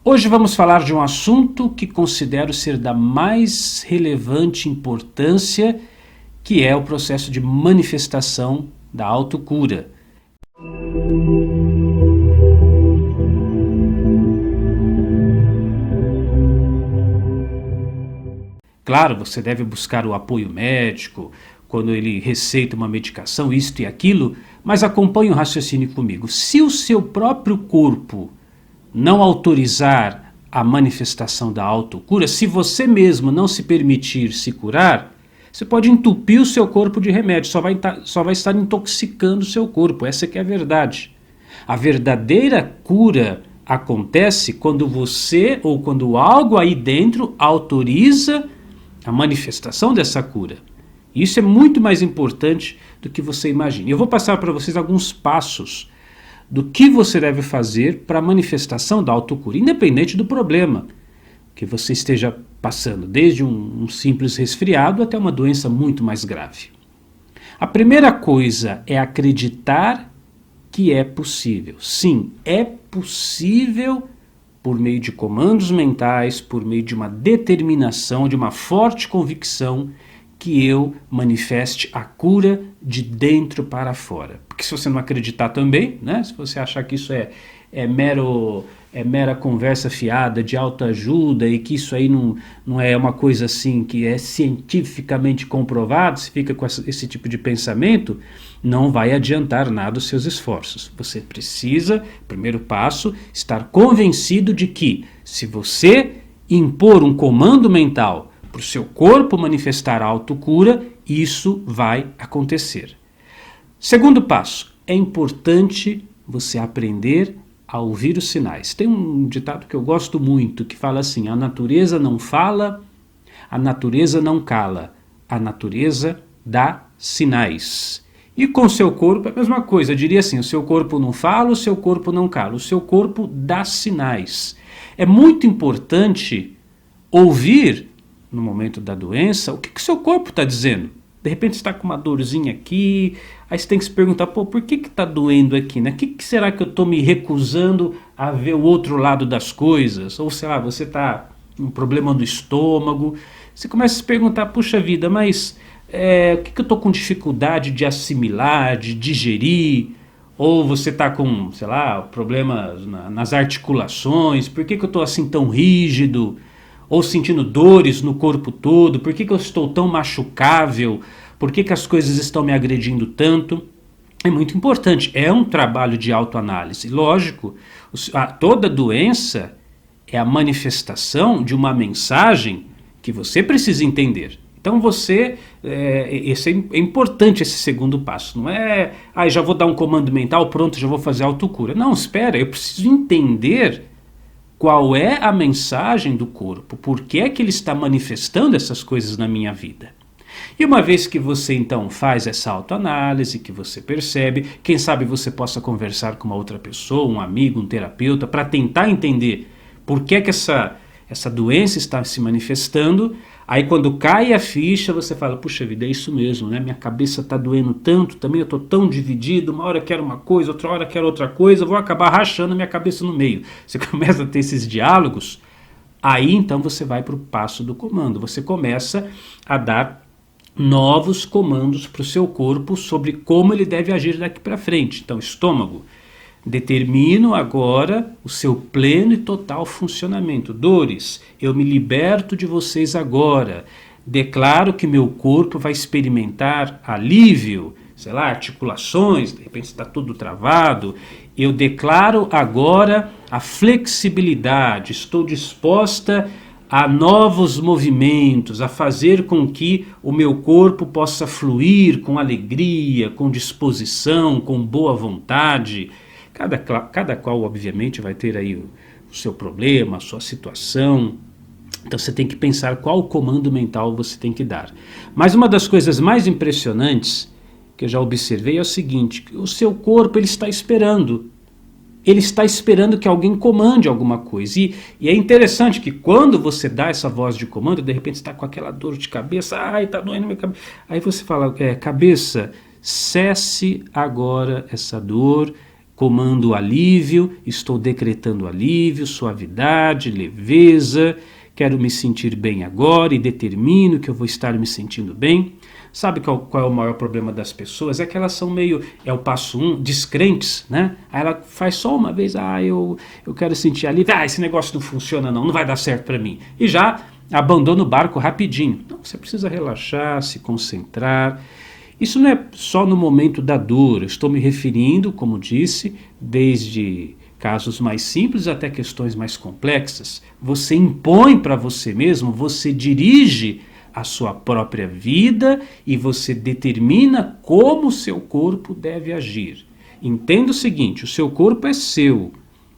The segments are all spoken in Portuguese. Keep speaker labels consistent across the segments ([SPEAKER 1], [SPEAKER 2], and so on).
[SPEAKER 1] Hoje vamos falar de um assunto que considero ser da mais relevante importância, que é o processo de manifestação da autocura. Claro, você deve buscar o apoio médico, quando ele receita uma medicação, isto e aquilo, mas acompanhe o raciocínio comigo. Se o seu próprio corpo não autorizar a manifestação da autocura, se você mesmo não se permitir se curar, você pode entupir o seu corpo de remédio, só vai estar intoxicando o seu corpo, essa que é a verdade. A verdadeira cura acontece quando você ou quando algo aí dentro autoriza a manifestação dessa cura. Isso é muito mais importante do que você imagina. Eu vou passar para vocês alguns passos do que você deve fazer para a manifestação da autocura, independente do problema que você esteja passando, desde um simples resfriado até uma doença muito mais grave. A primeira coisa é acreditar que é possível. Sim, é possível por meio de comandos mentais, por meio de uma determinação, de uma forte convicção, que eu manifeste a cura de dentro para fora. Porque se você não acreditar também, né, se você achar que isso é mera conversa fiada de autoajuda e que isso aí não é uma coisa assim que é cientificamente comprovado, se fica com esse tipo de pensamento, não vai adiantar nada os seus esforços. Você precisa, primeiro passo, estar convencido de que se você impor um comando mental para o seu corpo manifestar a autocura, isso vai acontecer. Segundo passo, é importante você aprender a ouvir os sinais. Tem um ditado que eu gosto muito, que fala assim: a natureza não fala, a natureza não cala, a natureza dá sinais. E com o seu corpo é a mesma coisa, eu diria assim: o seu corpo não fala, o seu corpo não cala, o seu corpo dá sinais. É muito importante ouvir no momento da doença o que o seu corpo está dizendo. De repente você está com uma dorzinha aqui, aí você tem que se perguntar, por que está doendo aqui? Né? Que será que eu estou me recusando a ver o outro lado das coisas? Ou sei lá, você está com um problema no estômago, você começa a se perguntar, puxa vida, mas o que eu estou com dificuldade de assimilar, de digerir? Ou você está com, sei lá, problemas nas articulações, por que eu estou assim tão rígido? Ou sentindo dores no corpo todo, por que eu estou tão machucável, por que as coisas estão me agredindo tanto? É muito importante, é um trabalho de autoanálise. Lógico, toda doença é a manifestação de uma mensagem que você precisa entender. Então é importante esse segundo passo, não é, já vou dar um comando mental, pronto, já vou fazer a autocura. Não, espera, eu preciso entender qual é a mensagem do corpo, por que é que ele está manifestando essas coisas na minha vida. E uma vez que você então faz essa autoanálise, que você percebe, quem sabe você possa conversar com uma outra pessoa, um amigo, um terapeuta, para tentar entender por que é que essa doença está se manifestando. Aí quando cai a ficha, você fala, puxa vida, é isso mesmo, né? Minha cabeça está doendo tanto, também eu estou tão dividido, uma hora quero uma coisa, outra hora quero outra coisa, vou acabar rachando a minha cabeça no meio. Você começa a ter esses diálogos, aí então você vai para o passo do comando, você começa a dar novos comandos para o seu corpo sobre como ele deve agir daqui para frente. Então, estômago, determino agora o seu pleno e total funcionamento. Dores, eu me liberto de vocês agora. Declaro que meu corpo vai experimentar alívio, sei lá, articulações, de repente está tudo travado. Eu declaro agora a flexibilidade, estou disposta a novos movimentos, a fazer com que o meu corpo possa fluir com alegria, com disposição, com boa vontade. Cada qual, obviamente, vai ter aí o seu problema, a sua situação. Então você tem que pensar qual comando mental você tem que dar. Mas uma das coisas mais impressionantes que eu já observei é o seguinte: o seu corpo ele está esperando. Ele está esperando que alguém comande alguma coisa. E é interessante que quando você dá essa voz de comando, de repente você está com aquela dor de cabeça, está doendo minha cabeça. Aí você fala, cabeça, cesse agora essa dor, comando alívio, estou decretando alívio, suavidade, leveza, quero me sentir bem agora e determino que eu vou estar me sentindo bem. Sabe qual é o maior problema das pessoas? É que elas são meio, é o passo 1, descrentes, né? Aí ela faz só uma vez, eu quero sentir alívio, esse negócio não funciona não vai dar certo para mim. E já abandona o barco rapidinho. Então você precisa relaxar, se concentrar. Isso não é só no momento da dor, eu estou me referindo, como disse, desde casos mais simples até questões mais complexas. Você impõe para você mesmo, você dirige a sua própria vida e você determina como o seu corpo deve agir. Entenda o seguinte, o seu corpo é seu,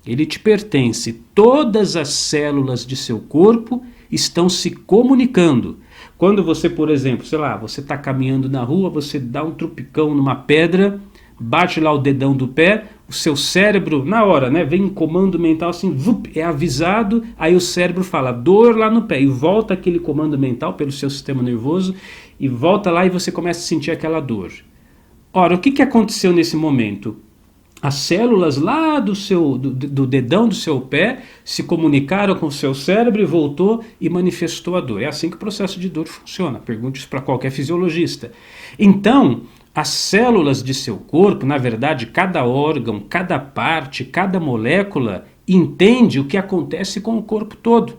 [SPEAKER 1] ele te pertence, todas as células de seu corpo estão se comunicando. Quando você, por exemplo, você está caminhando na rua, você dá um trupicão numa pedra, bate lá o dedão do pé, o seu cérebro, na hora, vem um comando mental assim, é avisado, aí o cérebro fala, dor lá no pé, e volta aquele comando mental pelo seu sistema nervoso, e volta lá e você começa a sentir aquela dor. Ora, o que aconteceu nesse momento? As células lá do dedão do seu pé se comunicaram com o seu cérebro e voltou e manifestou a dor. É assim que o processo de dor funciona. Pergunte isso para qualquer fisiologista. Então, as células de seu corpo, na verdade, cada órgão, cada parte, cada molécula, entende o que acontece com o corpo todo.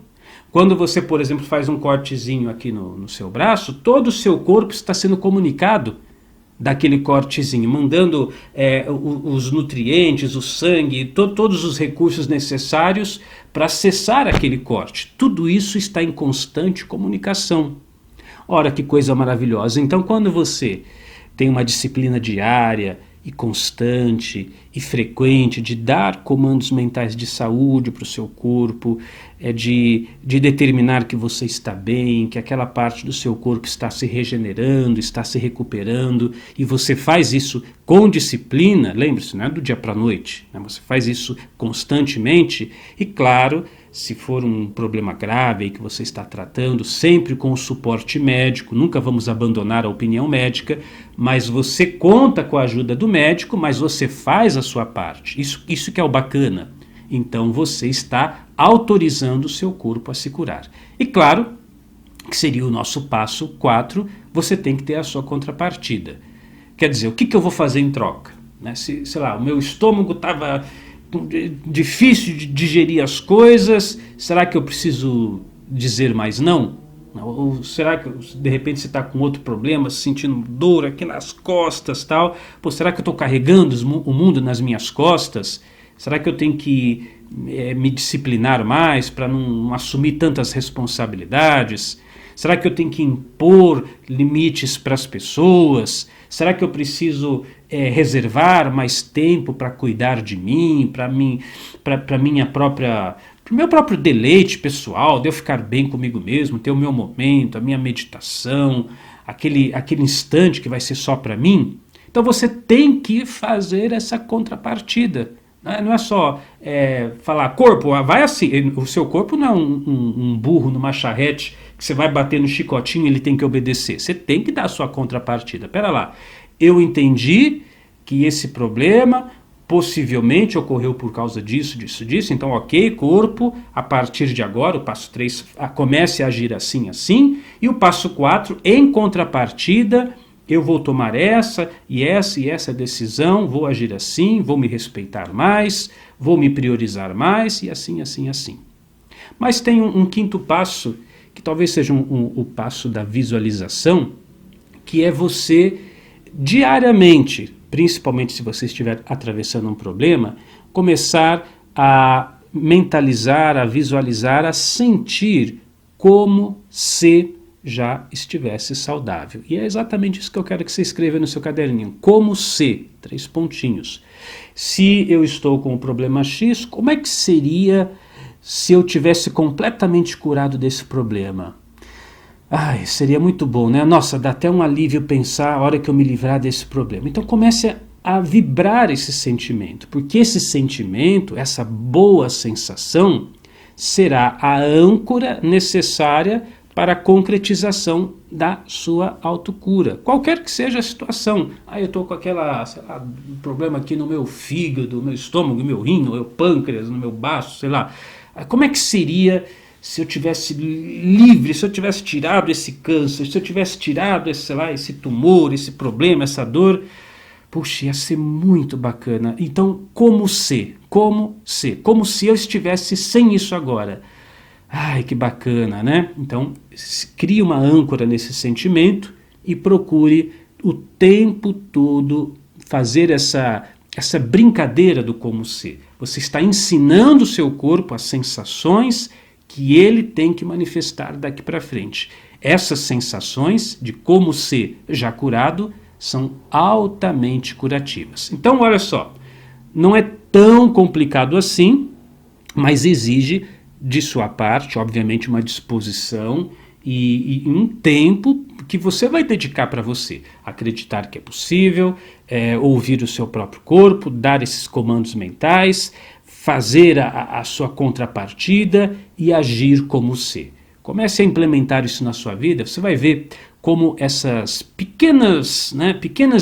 [SPEAKER 1] Quando você, por exemplo, faz um cortezinho aqui no seu braço, todo o seu corpo está sendo comunicado daquele cortezinho, mandando os nutrientes, o sangue, todos os recursos necessários para cessar aquele corte. Tudo isso está em constante comunicação. Ora, que coisa maravilhosa. Então, quando você tem uma disciplina diária e constante e frequente de dar comandos mentais de saúde para o seu corpo, de determinar que você está bem, que aquela parte do seu corpo está se regenerando, está se recuperando, e você faz isso com disciplina, lembre-se, não é do dia para a noite, você faz isso constantemente, e claro, se for um problema grave aí que você está tratando, sempre com o suporte médico, nunca vamos abandonar a opinião médica, mas você conta com a ajuda do médico, mas você faz a sua parte. Isso que é o bacana. Então você está autorizando o seu corpo a se curar. E claro, que seria o nosso passo 4, você tem que ter a sua contrapartida. Quer dizer, o que eu vou fazer em troca? Se, o meu estômago estava difícil de digerir as coisas, será que eu preciso dizer mais não? Ou será que de repente você está com outro problema, sentindo dor aqui nas costas, tal? Será que eu estou carregando o mundo nas minhas costas? Será que eu tenho que me disciplinar mais para não assumir tantas responsabilidades? Será que eu tenho que impor limites para as pessoas? Será que eu preciso reservar mais tempo para cuidar de mim, para o meu próprio deleite pessoal, de eu ficar bem comigo mesmo, ter o meu momento, a minha meditação, aquele instante que vai ser só para mim? Então você tem que fazer essa contrapartida. Não é só falar, corpo, vai assim. O seu corpo não é um burro numa charrete que você vai bater no chicotinho e ele tem que obedecer. Você tem que dar a sua contrapartida. Pera lá, eu entendi que esse problema possivelmente ocorreu por causa disso, então ok, corpo, a partir de agora, o passo 3, comece a agir assim, assim, e o passo 4, em contrapartida, eu vou tomar essa e essa decisão, vou agir assim, vou me respeitar mais, vou me priorizar mais, e assim, assim, assim. Mas tem um quinto passo, que talvez seja o passo da visualização, que é você diariamente, principalmente se você estiver atravessando um problema, começar a mentalizar, a visualizar, a sentir como se já estivesse saudável. E é exatamente isso que eu quero que você escreva no seu caderninho. Como se, 3 pontinhos. Se eu estou com o problema X, como é que seria se eu tivesse completamente curado desse problema? Seria muito bom, né? Nossa, dá até um alívio pensar a hora que eu me livrar desse problema. Então comece a vibrar esse sentimento, porque esse sentimento, essa boa sensação, será a âncora necessária para a concretização da sua autocura. Qualquer que seja a situação. Eu estou com um problema aqui no meu fígado, no meu estômago, no meu rim, no meu pâncreas, no meu baço, sei lá. Como é que seria se eu tivesse livre, se eu tivesse tirado esse câncer, se eu tivesse tirado esse tumor, esse problema, essa dor? Puxa, ia ser muito bacana. Então, como se eu estivesse sem isso agora. Ai, que bacana, né? Então, crie uma âncora nesse sentimento e procure o tempo todo fazer essa brincadeira do como se. Você está ensinando o seu corpo as sensações que ele tem que manifestar daqui para frente. Essas sensações de como se já curado são altamente curativas. Então, olha só, não é tão complicado assim, mas exige de sua parte, obviamente, uma disposição e um tempo que você vai dedicar para você. Acreditar que é possível, ouvir o seu próprio corpo, dar esses comandos mentais, fazer a sua contrapartida e agir como se. Comece a implementar isso na sua vida, você vai ver como essas pequenas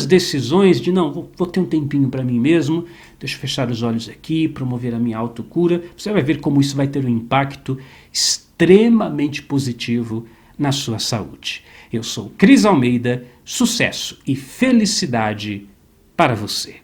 [SPEAKER 1] decisões de não, vou ter um tempinho para mim mesmo, deixa eu fechar os olhos aqui, promover a minha autocura, você vai ver como isso vai ter um impacto extremamente positivo na sua saúde. Eu sou Cris Almeida, sucesso e felicidade para você.